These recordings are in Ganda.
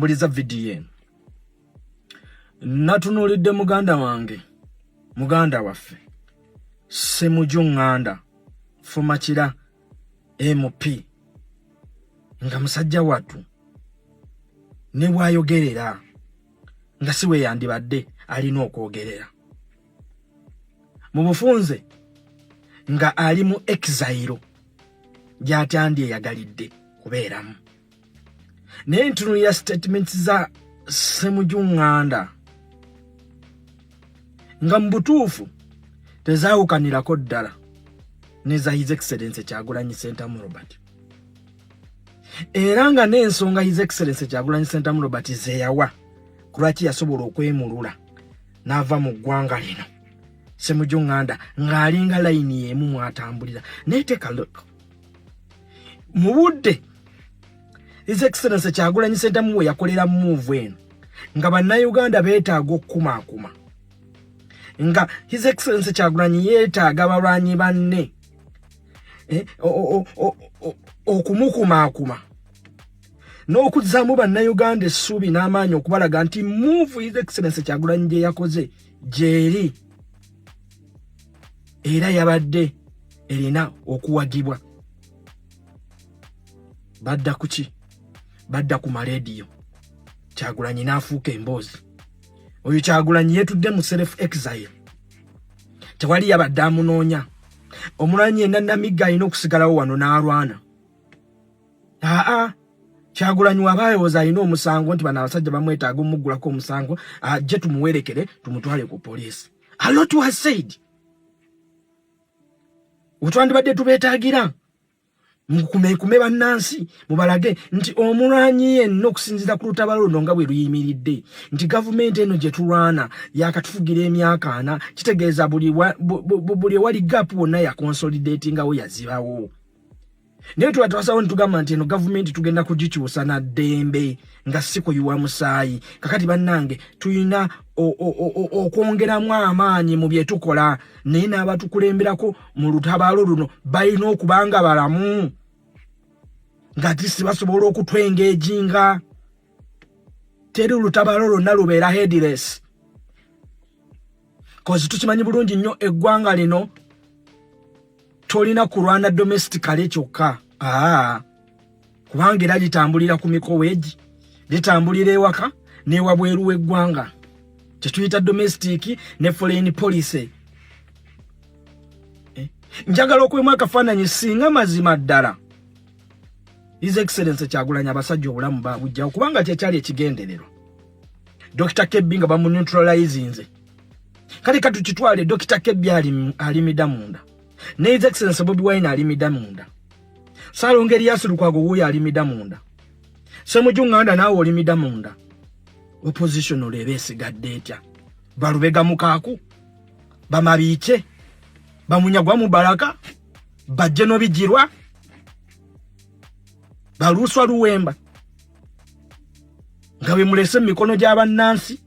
tambuliza video natunulidde muganda wange muganda waffe Ssemujju Fumakira MP nga musajja wattu ne bwayogerera nga siwe yandibadde alina okwogerera mu bufunze nga ali mu exile gy'atyandye yagalidde kubeeramu naye ntunulira statements za Ssemujju nga mu butuufu tezaawukanirako ddala ne za His Excellency Kyagulanyi Ssentamu Robert era nga n'ensonga His Excellency Kyagulanyi Ssentamu Robert zeyawa kulwaki yasobola okwemulula n'ava mu ggwanga lino Ssemujju ng'alinga layini y'emu mwatambulira naye take a look mu budde His Excellency Kyagulanyi Ssentamu we yakolera move eno nga bannayuganda beetaaga okukumaakuma nga His Excellency Kyagulanyi yeetaaga balwanyi banne okumukumaakuma n'okuzzaamu bannayuganda essuubi n'amaanyi okubalaga nti move His Excellency Kyagulanyi gye yakoze gyeri era yabadde erina okuwagibwa. Badda kuki? Badda ku marediyo. Kyagulanyi n'afuuka emboozi. Oyo Kyagulanyi yeetudde mu self exile. Tewali yabadde amunoonya. Omulanyi yenna Namigga alina okusigalawo wano n'alwana. Kyagulanyi wabayooza alina omusango nti bano abasajja bamwetaaga omuggulako omusango ajje tumuwerekere tumutwale ku poliisi. A lot was said. Utwandibadde tubeetaagira mukume bannansi mubalage nti omulanyi yenna okusinziira ku lutabalo luno nga bwe luyimiridde nti gavumenti eno gye tulwana yakatufugira emyaka 4 kitegeeza buli wali gap wonna ya consolidatingawo yazibawo. Naye tubasawo ntugamba nti eno gavumenti tugenda kugikyusa na ddembe nga si kuyiwa musaayi. Kakati bannange tuyina okwongeramu amaanyi mu bye tukola naye n'abatukulemberako mu lutabalo luno balina okubanga balamu nga tisi basobola okutwengejinga. Teri lutabalo lwonna lubeera headless. Kozi tukimanyi bulungi nnyo eggwanga lino tolina kulwana domestically kyokka. Kubanga era litambulira ku mikoweji, litambulira ewaka n'ewabweru w'eggwanga. Tetuyita domestic ne foreign policy. Njagala okwemu akafaananyi singa mazima ddala His Excellency Kyagulanyi abasajja obulamu babujjawo kubanga kyekyali ekigendererwa. Dr. Kebbi nga bamuneutralize nze. Kale katukitwale Dr. Kebbi alimida munda. Ne His Excellency Bobi Wine alimida munda. Saalongeeri Lukwago wuyo alimida munda. Ssemujju naawe olimida munda. Opposition olebe esigadde etya. Balubega mukaaku, bamabiike, bamunyagwa mu Baraka, bajje n'obijirwa, baluswa Luwemba. Nga bwe mulese mu mikono gy'abannansi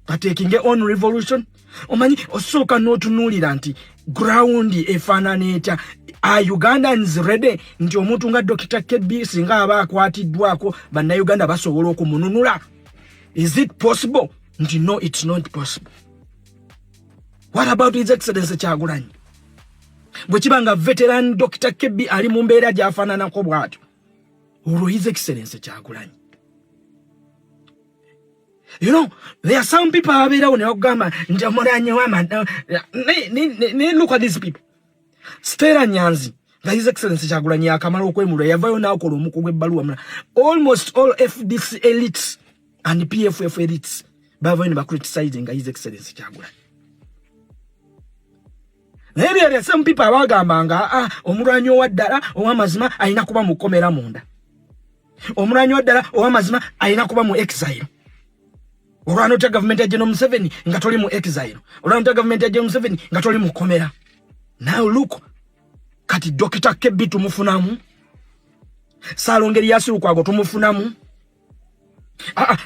bateekinge on revolution. Omanyi osooka n'otunuulira nti ground efaanana etya. Are Ugandans ready nti omuntu nga Dr. Kebbi singa aba akwatiddwako bannayuganda basobola okumununula? Is it possible? No, it's not possible. What about His Excellency Kyagulanyi? Bwekibanga veteran Dr. Kebbi ali mu mbeera gy'afaananako bw'atyo. Olwo His Excellency Kyagulanyi. You know, there are some people abeerawo ne bagamba nti omulanyi look at these people. Stella Nyanzi nga His Excellency Kyagulanyi akamala okwemulwa yavayo n'akola omuko gw'ebbaluwa. Almost all FDC elites and PFF elites bavayo ne bacriticizing nga His Excellency Kyagulanyi. Naye some people abagambanga omulanyi owaddala ow'amazima alina kuba mu kkomera munda. Omulanyi owaddala ow'amazima alina kuba mu exile. Olwanota government ya General Museveni nga toli mu exile. Olwanota government ya General Museveni nga toli mu kkomera. Now look, kati Dr. Kebbi tumufunamu. Saalongeeri Lukwago tumufunamu.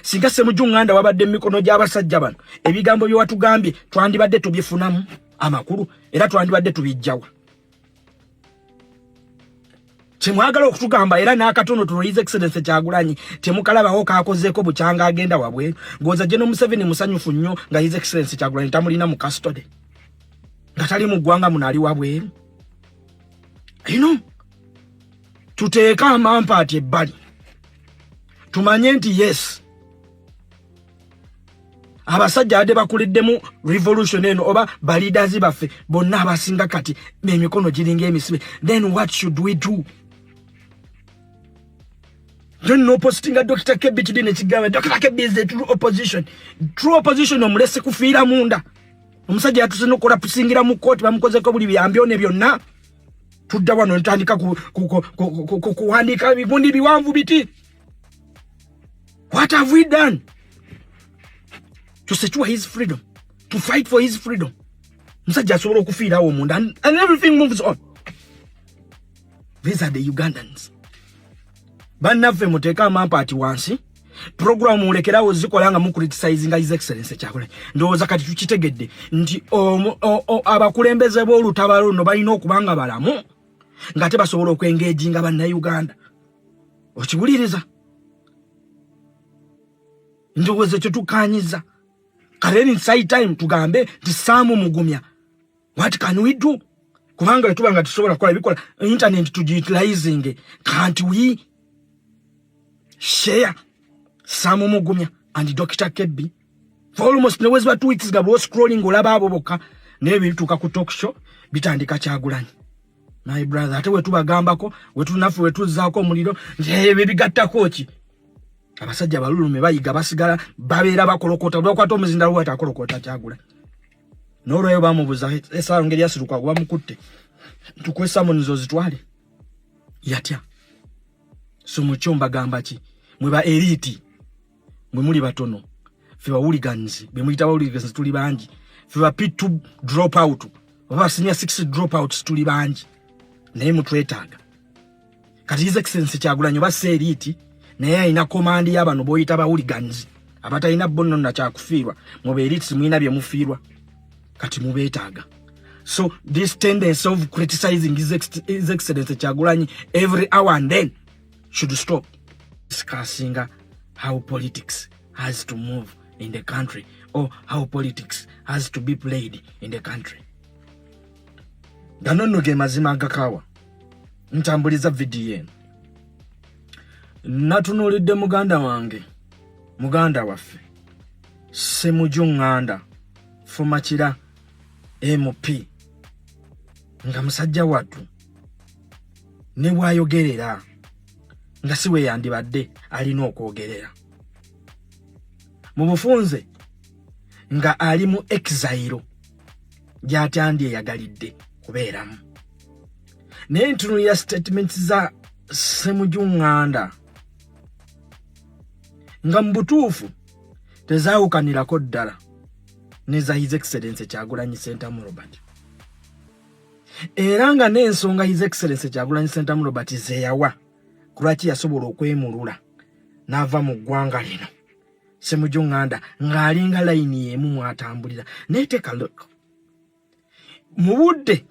Singa Ssemujju wabadde mu mikono gy'abasajja bano. Ebigambo bye watugambye twandibadde tubifunamu amakulu era twandibadde tubijjawa. Chemwagala okutugamba era n'akatono tuno His Excellency Kyagulanyi temukalabawo kakozeeko bukyanga agenda wabwe ngoza General Museveni musanyufu nnyo nga His Excellency Kyagulanyi tamulina mu custody nga tali mu ggwanga munali wabwe. Tuteeka amampaati ebbali tumanye nti yes abasajja ade bakuliddemu revolution eno oba baleaders baffe bonna abasinga kati emikono giringa emisibe. Then what should we do? Don't know posting a Dr. Kebbi kidine kigawe. Dr. Kebbi is the true opposition. True opposition omulese kufiira munda. Omusajja yatuseno kola pusingira mu court bamukozeko buli byambyone byonna. Tudda wano ntandika kuhandika bibundi biwanvu biti. What have we done to secure his freedom, to fight for his freedom? Musajja asobola okufiira awo munda and everything moves on. These are the Ugandans. Bannaffe muteeka amampaati wansi program mulekerawo zikolanga mu criticizing His Excellency Kyagulanyi. Ndowooza kati tukitegedde nti abakulembeze b'olutabalo no balina okubanga balamu nga tebasobola okwengeejinga bannayuganda. Okiwuliriza? Ndowooza ekyo tukanyiza. Kale inside time tugambe nti Sam Mugumya. What can we do? Kubanga tubanga tusobola kola bikola internet tugiutilizing. Can't we share Sam Mugumya and Dr. Kebbi? For almost no 2 weeks ago, scrolling olaba abo bokka nebituka ku talk show bitandika Kyagulanyi. My brother, ate we tubagambako wetunafu wetuzaako omuliro nje bigattako ki? Abasajja balulume bayiga basigala babeera bakolokota bwakwata omuzinda lwata akolokota Kyagulanyi. N'olweyo bamubuza esa ngeri yasiruka bamukutte tukwesa munizo zitwale yatya. So muchomba gamba ki mwe ba elite mwe muli batono fe ba hooligans be muyita ba hooligans tuli bangi fe ba P2 drop out oba senior 6 drop out tuli bangi naye mutwetaaga kati His Excellency Kyagulanyi ba elite naye ayina command y'abano boyita ba hooligans abatalina bonno na kyakufiirwa mu be elite mwina bye mufiirwa kati mubeetaaga. So this tendency of criticizing His Excellency Kyagulanyi every hour and then should stop. Discussing how politics has to move in the country or how politics has to be played in the country. Ganono ge mazima gakawa ntambuliza video eno natunulidde muganda waffe Ssemujju Nganda Fumakira MP nga musajja wattu ne bwayogerera nga siwe yandibadde alina okwogerera mu bufunze nga ali mu exile gy'atyandi eyagalidde kubeeramu. Naye ntunulira statements za Ssemujju Nganda nga mu butuufu tezaawukanirako ddala neza His Excellency Kyagulanyi Ssentamu Robert. Era nga n'ensonga His Excellency Kyagulanyi Ssentamu Robert zeeyawa kulwaki yasobola okwemulula n'ava mu ggwanga lino. Ssemujju Nganda ng'alinga layini y'emu mwatambulira. Naye take a look. Mu budde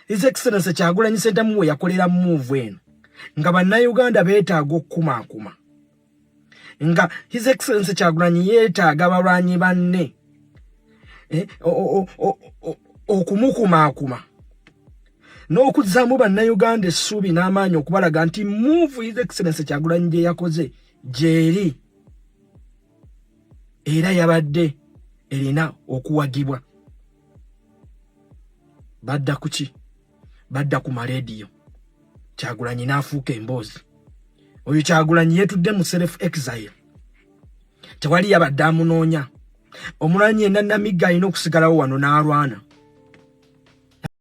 His Excellency Kyagulanyi Ssentamu we yakolera move eno nga bannayuganda beetaaga okukumaakuma. Nga His Excellency Kyagulanyi yeetaaga balwanyi banne okumukumaakuma n'okuzaamu bannayuganda essuubi n'amaanyi okubalaga nti move His Excellency Kyagulanyi gye yakoze gyeri era yabadde erina okuwagibwa. Badda kuki? Badda ku marediyo. Kyagulanyi n'afuuka emboozi. Oyo Kyagulanyi yeetudde mu self exile. Tewali yabadde amunoonya. Omulanyi yenna Namigga alina okusigalawo wano n'alwana.